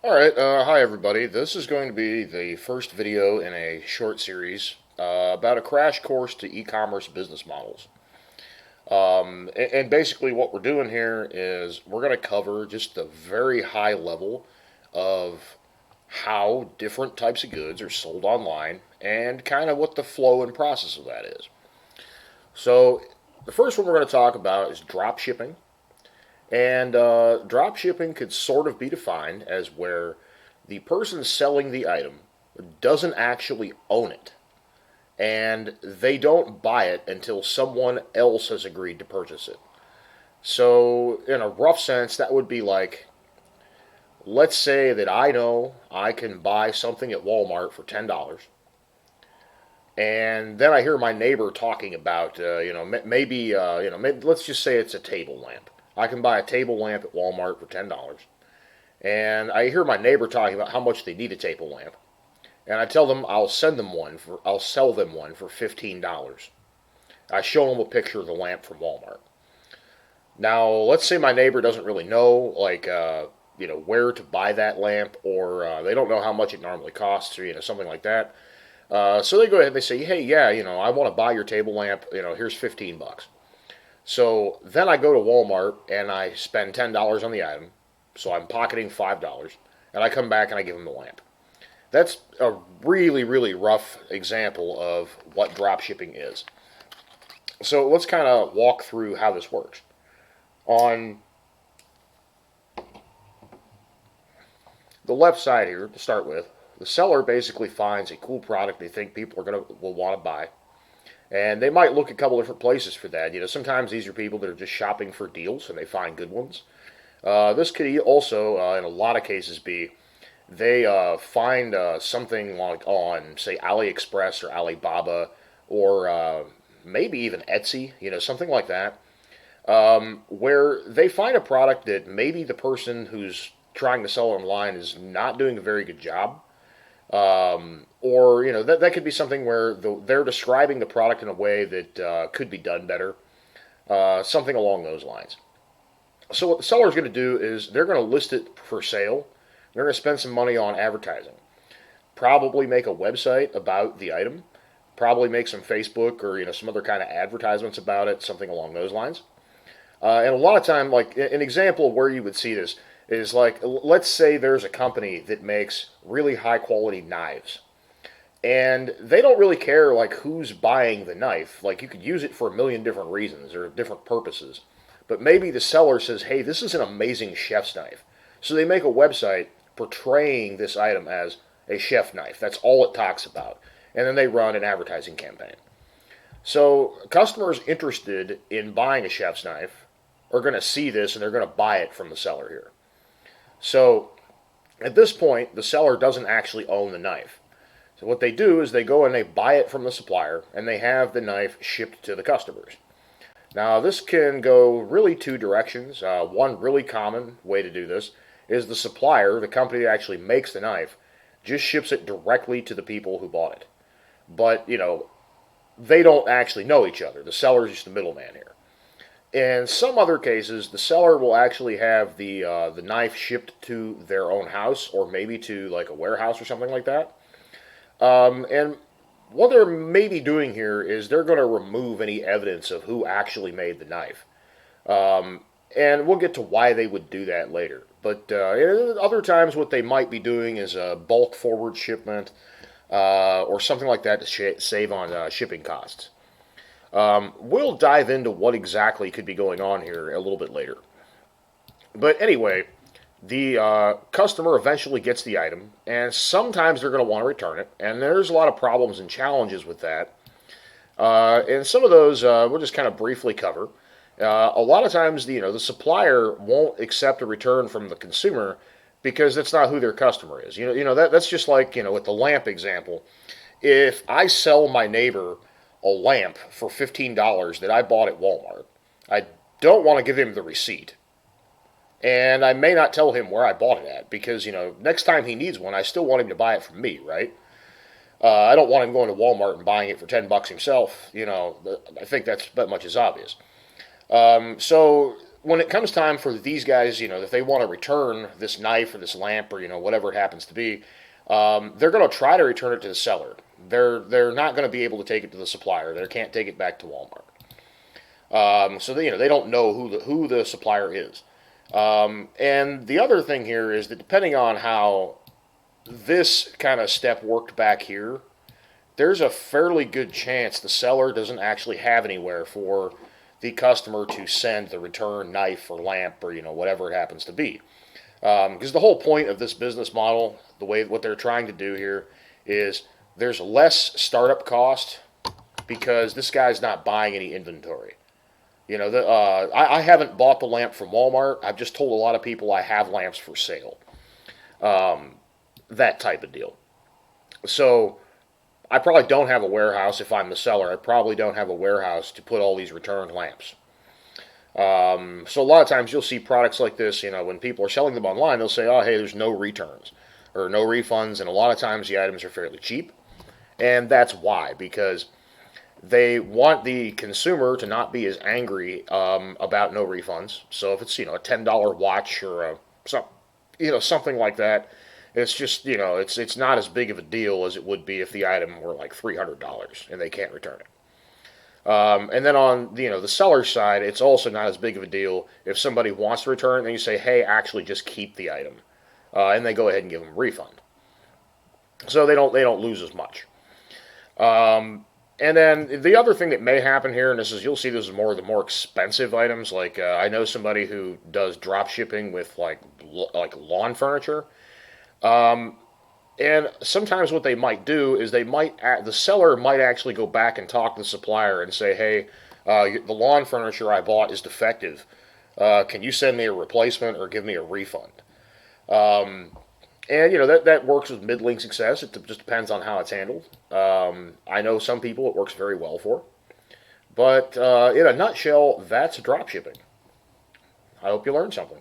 Alright, hi everybody. This is going to be the first video in a short series about a crash course to e-commerce business models. And basically what we're doing here is we're going to cover just the very high level of how different types of goods are sold online and kind of what the flow and process of that is. So the first one we're going to talk about is drop shipping. And drop shipping could sort of be defined as where the person selling the item doesn't actually own it, and they don't buy it until someone else has agreed to purchase it. So, in a rough sense, that would be like, let's say that I know I can buy something at Walmart for $10, and then I hear my neighbor talking about, maybe let's just say it's a table lamp. I can buy a table lamp at Walmart for $10, and I hear my neighbor talking about how much they need a table lamp, and I tell them I'll sell them one for $15. I show them a picture of the lamp from Walmart. Now, let's say my neighbor doesn't really know, where to buy that lamp, or they don't know how much it normally costs, or something like that. So they go ahead and they say, hey, yeah, I want to buy your table lamp. Here's $15. So then I go to Walmart and I spend $10 on the item. So I'm pocketing $5, and I come back and I give them the lamp. That's a really, really rough example of what drop shipping is. So let's kind of walk through how this works. On the left side here, to start with, the seller basically finds a cool product they think people will want to buy. And they might look a couple different places for that. Sometimes these are people that are just shopping for deals and they find good ones. This could also, in a lot of cases, be they find something like on, say, AliExpress or Alibaba or maybe even Etsy, something like that, where they find a product that maybe the person who's trying to sell online is not doing a very good job. Or that could be something where they're describing the product in a way that could be done better, something along those lines. So what the seller's going to do is they're going to list it for sale. They're going to spend some money on advertising. Probably make a website about the item. Probably make some Facebook or some other kind of advertisements about it, something along those lines. And a lot of time, like an example of where you would see this is like, let's say there's a company that makes really high quality knives, and they don't really care like who's buying the knife. Like you could use it for a million different reasons or different purposes, but maybe the seller says, hey, this is an amazing chef's knife. So they make a website portraying this item as a chef knife. That's all it talks about. And then they run an advertising campaign. So customers interested in buying a chef's knife are going to see this and they're going to buy it from the seller here. So at this point, the seller doesn't actually own the knife. So what they do is they go and they buy it from the supplier and they have the knife shipped to the customers. Now this can go really two directions. One really common way to do this is the supplier, the company that actually makes the knife, just ships it directly to the people who bought it. But, they don't actually know each other. The seller is just the middleman here. In some other cases, the seller will actually have the knife shipped to their own house or maybe to like a warehouse or something like that. And what they're maybe doing here is they're going to remove any evidence of who actually made the knife. And we'll get to why they would do that later. But other times, what they might be doing is a bulk forward shipment or something like that to save on shipping costs. We'll dive into what exactly could be going on here a little bit later. But anyway, the customer eventually gets the item, and sometimes they're going to want to return it, and there's a lot of problems and challenges with that. And some of those we'll just kind of briefly cover. A lot of times, the supplier won't accept a return from the consumer because that's not who their customer is. That's just like with the lamp example. If I sell my neighbor a lamp for $15 that I bought at Walmart, I don't want to give him the receipt. And I may not tell him where I bought it at because, next time he needs one, I still want him to buy it from me, right? I don't want him going to Walmart and buying it for $10 himself. I think that much is obvious. So when it comes time for these guys, if they want to return this knife or this lamp or whatever it happens to be, they're going to try to return it to the seller. They're not going to be able to take it to the supplier. They can't take it back to Walmart. So they don't know who the supplier is. And the other thing here is that depending on how this kind of step worked back here, there's a fairly good chance the seller doesn't actually have anywhere for the customer to send the return knife or lamp or whatever it happens to be. Because the whole point of this business model, what they're trying to do here is there's less startup cost because this guy's not buying any inventory. I haven't bought the lamp from Walmart. I've just told a lot of people I have lamps for sale. That type of deal. So I probably don't have a warehouse if I'm the seller. I probably don't have a warehouse to put all these returned lamps. So a lot of times you'll see products like this, when people are selling them online, they'll say, oh, hey, there's no returns or no refunds. And a lot of times the items are fairly cheap. And that's why, because they want the consumer to not be as angry about no refunds. So if it's, a $10 watch or something like that, it's just, it's not as big of a deal as it would be if the item were like $300 and they can't return it. And then on the seller's side, it's also not as big of a deal if somebody wants to return it and you say, hey, actually just keep the item, and they go ahead and give them a refund. So they don't lose as much. And then the other thing that may happen here, and you'll see this is more of the more expensive items. Like I know somebody who does drop shipping with like lawn furniture. And sometimes what they might do is the seller might actually go back and talk to the supplier and say, hey, the lawn furniture I bought is defective. Can you send me a replacement or give me a refund? And that works with middling success. It just depends on how it's handled. I know some people it works very well for. But in a nutshell, that's drop shipping. I hope you learned something.